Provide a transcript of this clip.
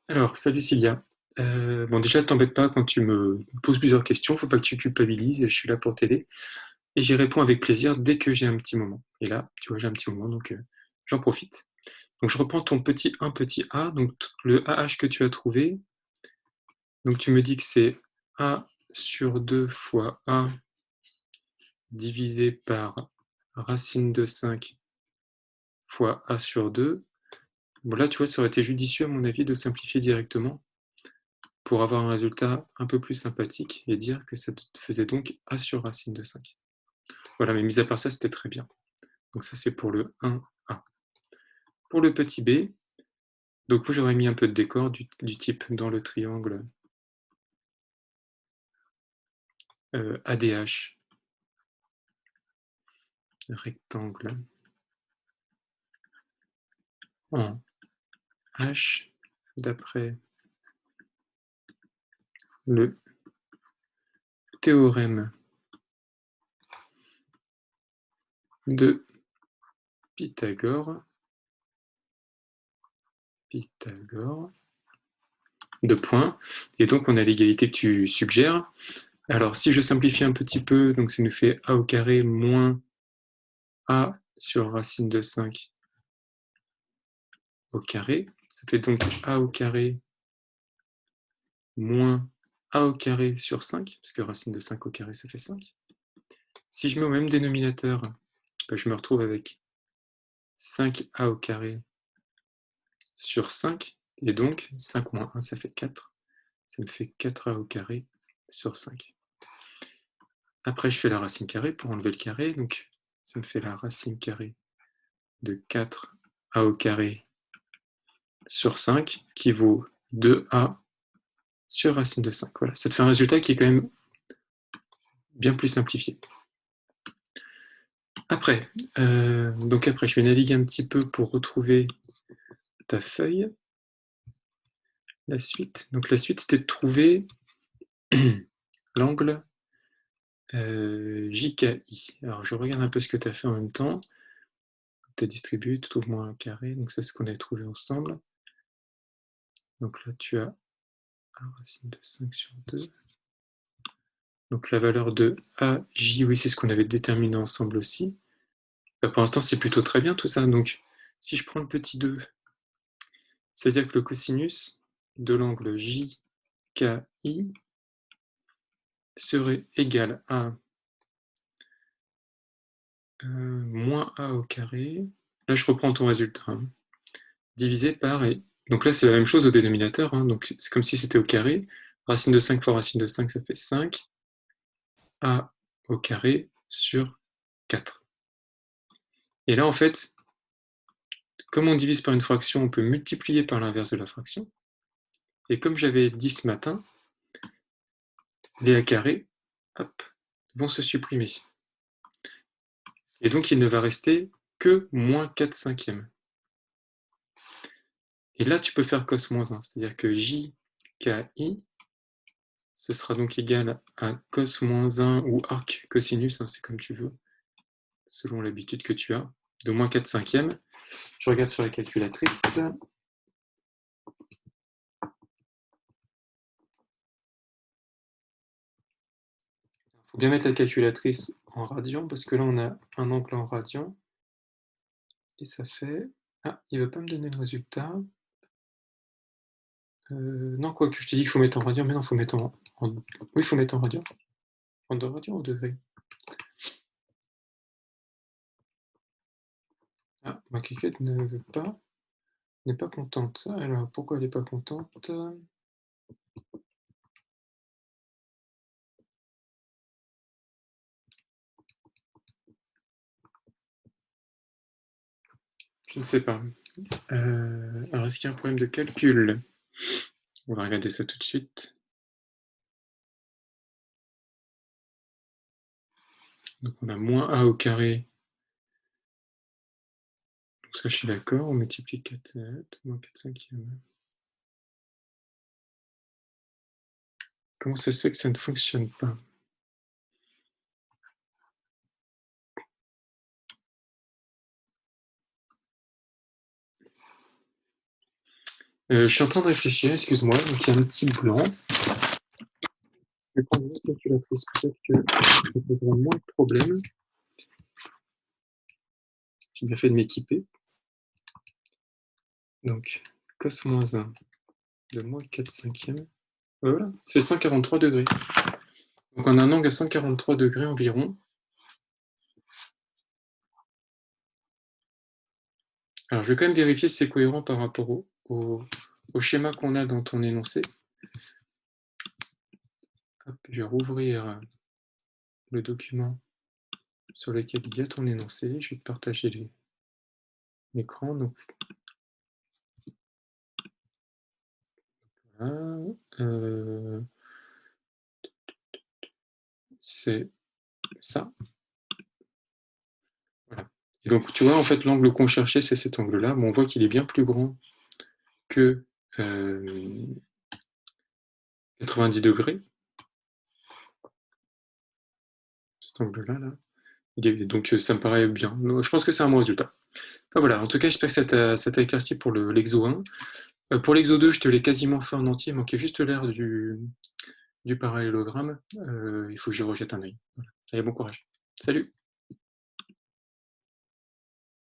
Alors, salut Sylvia. Bon, déjà, t'embête pas quand tu me poses plusieurs questions, faut pas que tu culpabilises, je suis là pour t'aider. Et j'y réponds avec plaisir dès que j'ai un petit moment. Et là, tu vois, j'ai un petit moment, donc j'en profite. Donc, je reprends ton petit 1, petit a, donc le AH que tu as trouvé. Donc, tu me dis que c'est a sur 2 fois a divisé par racine de 5 fois a sur 2. Bon, là, tu vois, ça aurait été judicieux, à mon avis, de simplifier directement pour avoir un résultat un peu plus sympathique et dire que ça te faisait donc a sur racine de 5. Voilà, mais mis à part ça, c'était très bien. Donc ça, c'est pour le 1a. Pour le petit b, donc vous, j'aurais mis un peu de décor du type dans le triangle ADH, rectangle en H, d'après le théorème de Pythagore, de points, et donc on a l'égalité que tu suggères. Alors si je simplifie un petit peu, donc ça nous fait a au carré moins a sur racine de 5 au carré, ça fait donc a au carré moins a au carré sur 5, parce que racine de 5 au carré, ça fait 5. Si je mets au même dénominateur, je me retrouve avec 5a au carré sur 5, et donc 5 moins 1, ça fait 4. Ça me fait 4a au carré sur 5. Après, je fais la racine carrée pour enlever le carré, donc ça me fait la racine carrée de 4a au carré sur 5, qui vaut 2a sur racine de 5. Voilà, ça te fait un résultat qui est quand même bien plus simplifié. Après, je vais naviguer un petit peu pour retrouver ta feuille. La suite. Donc la suite, c'était de trouver l'angle JKI. Alors je regarde un peu ce que tu as fait en même temps. Tu as distribué, tu trouves moins un carré. Donc ça, c'est ce qu'on a trouvé ensemble. Donc là, tu as racine de 5 sur 2. Donc la valeur de AJ, oui, c'est ce qu'on avait déterminé ensemble aussi. Pour l'instant, c'est plutôt très bien tout ça. Donc si je prends le petit 2, c'est-à-dire que le cosinus de l'angle JKI serait égal à moins a au carré. Là, je reprends ton résultat. Hein, divisé par... Donc là, c'est la même chose au dénominateur. Hein, donc c'est comme si c'était au carré. Racine de 5 fois racine de 5, ça fait 5. A au carré sur 4. Et là, en fait, comme on divise par une fraction, on peut multiplier par l'inverse de la fraction. Et comme j'avais dit ce matin, les a carrés, hop, vont se supprimer. Et donc, il ne va rester que moins 4 cinquièmes. Et là, tu peux faire cos moins 1, c'est-à-dire que JKI, ce sera donc égal à cos moins 1 ou arc cosinus, hein, c'est comme tu veux, selon l'habitude que tu as, de moins 4 cinquièmes. Je regarde sur la calculatrice. Il faut bien mettre la calculatrice en radian, parce que là, on a un angle en radian. Et ça fait... Ah, il ne veut pas me donner le résultat. Non, quoi que je te dis qu'il faut mettre en radian, mais non, il faut mettre en... Oui, il faut mettre en radian. En radian ou degré? Ah, ma calculette ne veut pas... n'est pas contente. Alors, pourquoi elle n'est pas contente? Je ne sais pas. Alors, est-ce qu'il y a un problème de calcul? On va regarder ça tout de suite. Donc, on a moins a au carré. Donc ça, je suis d'accord. On multiplie 4, moins 4 cinquièmes. Comment ça se fait que ça ne fonctionne pas? Je suis en train de réfléchir, excuse-moi, donc il y a un petit blanc. Je vais prendre une calculatrice, peut-être que ça posera moins de problèmes. J'ai bien fait de m'équiper. Donc, cos moins 1 de moins 4 cinquièmes. Voilà, ça fait 143 degrés. Donc on a un angle à 143 degrés environ. Alors je vais quand même vérifier si c'est cohérent par rapport au schéma qu'on a dans ton énoncé. Hop, je vais rouvrir le document sur lequel il y a ton énoncé. Je vais te partager l'écran. Donc, voilà. C'est ça. Voilà. Et donc, tu vois, en fait, l'angle qu'on cherchait, c'est cet angle-là. Bon, on voit qu'il est bien plus grand que 90 degrés. Cet angle-là, là. Donc, ça me paraît bien. Je pense que c'est un bon résultat. Enfin, voilà, en tout cas, j'espère que ça t'a éclairci pour l'exo 1. Pour l'exo 2, je te l'ai quasiment fait en entier. Il manquait juste l'air du parallélogramme. Il faut que j'y rejette un œil. Voilà. Allez, bon courage. Salut!